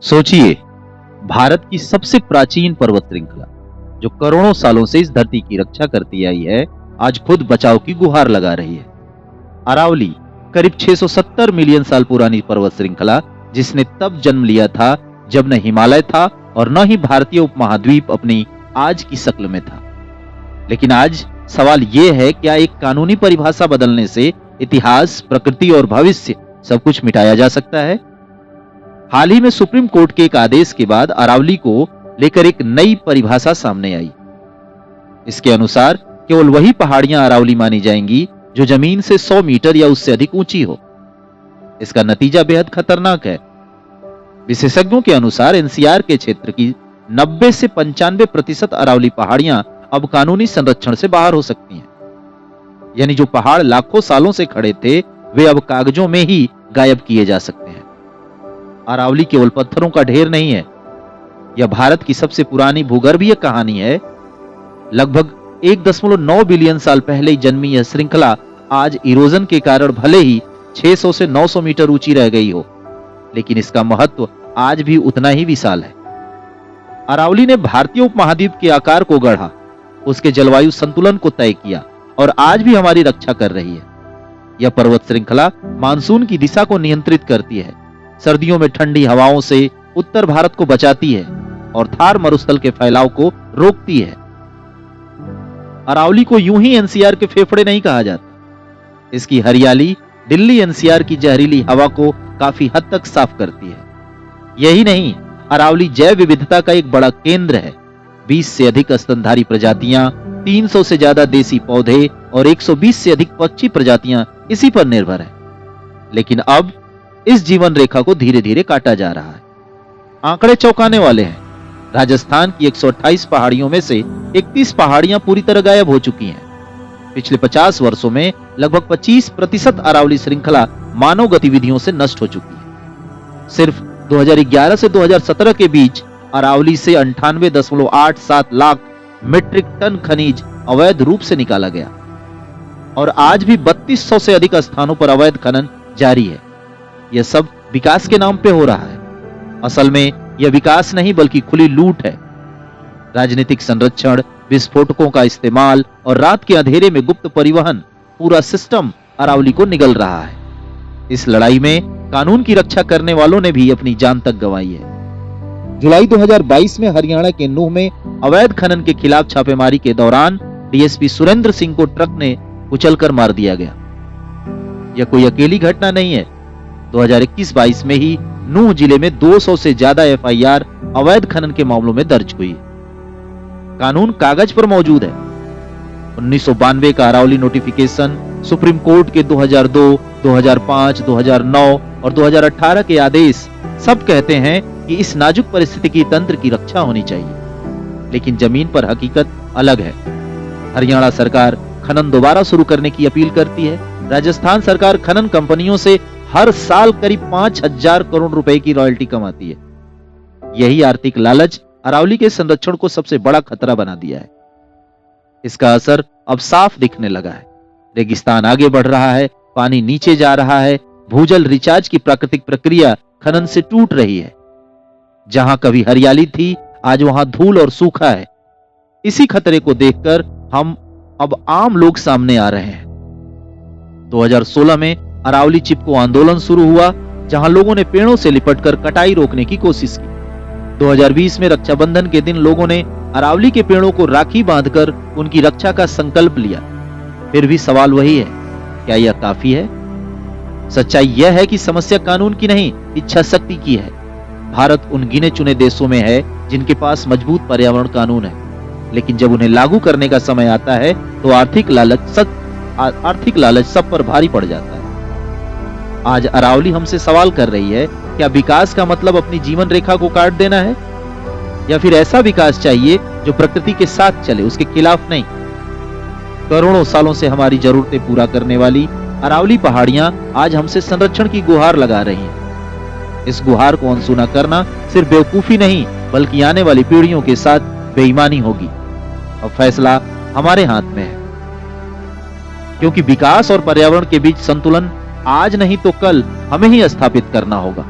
सोचिए, भारत की सबसे प्राचीन पर्वत श्रृंखला जो करोड़ों सालों से इस धरती की रक्षा करती आई है, आज खुद बचाव की गुहार लगा रही है। अरावली करीब 670 मिलियन साल पुरानी पर्वत श्रृंखला, जिसने तब जन्म लिया था जब न हिमालय था और न ही भारतीय उपमहाद्वीप अपनी आज की शक्ल में था। लेकिन आज सवाल यह है, क्या एक कानूनी परिभाषा बदलने से इतिहास, प्रकृति और भविष्य सब कुछ मिटाया जा सकता है? हाल ही में सुप्रीम कोर्ट के एक आदेश के बाद अरावली को लेकर एक नई परिभाषा सामने आई। इसके अनुसार केवल वही पहाड़ियां अरावली मानी जाएंगी जो जमीन से 100 मीटर या उससे अधिक ऊंची हो। इसका नतीजा बेहद खतरनाक है। विशेषज्ञों के अनुसार एनसीआर के क्षेत्र की 90 से 95% अरावली पहाड़ियां अब कानूनी संरक्षण से बाहर हो सकती हैं। यानी जो पहाड़ लाखों सालों से खड़े थे, वे अब कागजों में ही गायब किए जा सकते हैं। अरावली केवल पत्थरों का ढेर नहीं है, यह भारत की सबसे पुरानी भूगर्भीय कहानी है। लगभग 1.9 बिलियन साल पहले जन्मी यह श्रृंखला आज इरोजन के कारण भले ही 600 से 900 मीटर ऊंची रह गई हो, लेकिन इसका महत्व आज भी उतना ही विशाल है। अरावली ने भारतीय उपमहाद्वीप के आकार को गढ़ा, उसके जलवायु संतुलन को तय किया और आज भी हमारी रक्षा कर रही है। यह पर्वत श्रृंखला मानसून की दिशा को नियंत्रित करती है, सर्दियों में ठंडी हवाओं से उत्तर भारत को बचाती है और थार मरुस्थल के फैलाव को रोकती है। अरावली को यूं ही एनसीआर के फेफड़े नहीं कहा जाता। इसकी हरियाली दिल्ली एनसीआर की जहरीली हवा को काफी हद तक साफ करती है। यही नहीं, अरावली जैव विविधता का एक बड़ा केंद्र है। 20 से अधिक स्तनधारी प्रजातियां, 300 से ज्यादा देसी पौधे और 120 से अधिक पक्षी प्रजातियां इसी पर निर्भर है। लेकिन अब इस जीवन रेखा को धीरे धीरे काटा जा रहा है। आंकड़े चौंकाने वाले हैं। राजस्थान की 128 पहाड़ियों में से 31 पहाड़ियां पूरी तरह गायब हो चुकी हैं। पिछले 50 वर्षों में लगभग 25% अरावली श्रृंखला मानव गतिविधियों से नष्ट हो चुकी है। सिर्फ 2011 से 2017 के बीच अरावली से 98.87 लाख मीट्रिक टन खनिज अवैध रूप से निकाला गया और आज भी 3200 से अधिक स्थानों पर अवैध खनन जारी है। यह सब विकास के नाम पे हो रहा है। असल में यह विकास नहीं बल्कि खुली लूट है। राजनीतिक संरक्षण, विस्फोटकों का इस्तेमाल और रात के अंधेरे में गुप्त परिवहन, पूरा सिस्टम अरावली को निगल रहा है। इस लड़ाई में कानून की रक्षा करने वालों ने भी अपनी जान तक गंवाई है। जुलाई 2022 में हरियाणा के नूह में अवैध खनन के खिलाफ छापेमारी के दौरान डीएसपी सुरेंद्र सिंह को ट्रक ने कुचलकर मार दिया गया। यह कोई अकेली घटना नहीं है। 2021-22 में ही नूह जिले में 200 से ज्यादा एफआईआर अवैध खनन के मामलों में दर्ज हुई। कानून कागज पर मौजूद है। 1992 का अरावली नोटिफिकेशन, सुप्रीम कोर्ट के 2002, 2005, 2009 और 2018 के आदेश सब कहते हैं कि इस नाजुक परिस्थितिकी तंत्र की रक्षा होनी चाहिए। लेकिन जमीन पर हकीकत अलग है। हरियाणा सरकार खनन दोबारा शुरू करने की अपील करती है। राजस्थान सरकार खनन कंपनियों से हर साल करीब 5000 करोड़ रुपए की रॉयल्टी कमाती है। यही आर्थिक लालच अरावली के संरक्षण को सबसे बड़ा खतरा बना दिया है। इसका असर अब साफ दिखने लगा है। रेगिस्तान आगे बढ़ रहा है, पानी नीचे जा रहा है, भूजल रिचार्ज की प्राकृतिक प्रक्रिया खनन से टूट रही है। जहां कभी हरियाली थी, आज वहां धूल और सूखा है। इसी खतरे को देखकर हम अब आम लोग सामने आ रहे हैं। 2016 में अरावली चिपको आंदोलन शुरू हुआ, जहां लोगों ने पेड़ों से लिपटकर कटाई रोकने की कोशिश की। 2020 में रक्षाबंधन के दिन लोगों ने अरावली के पेड़ों को राखी बांधकर उनकी रक्षा का संकल्प लिया। फिर भी सवाल वही है, क्या यह काफी है? सच्चाई यह है कि समस्या कानून की नहीं, इच्छा शक्ति की है। भारत उन गिने चुने देशों में है जिनके पास मजबूत पर्यावरण कानून है, लेकिन जब उन्हें लागू करने का समय आता है तो आर्थिक लालच सब पर भारी पड़ जाता है। आज अरावली हमसे सवाल कर रही है, क्या विकास का मतलब अपनी जीवन रेखा को काट देना है, या फिर ऐसा विकास चाहिए जो प्रकृति के साथ चले, उसके खिलाफ नहीं? करोड़ों सालों से हमारी जरूरतें पूरा करने वाली अरावली पहाड़ियां आज हमसे संरक्षण की गुहार लगा रही हैं। इस गुहार को अनसुना करना सिर्फ बेवकूफी नहीं, बल्कि आने वाली पीढ़ियों के साथ बेईमानी होगी। अब फैसला हमारे हाथ में है, क्योंकि विकास और पर्यावरण के बीच संतुलन आज नहीं तो कल हमें ही स्थापित करना होगा।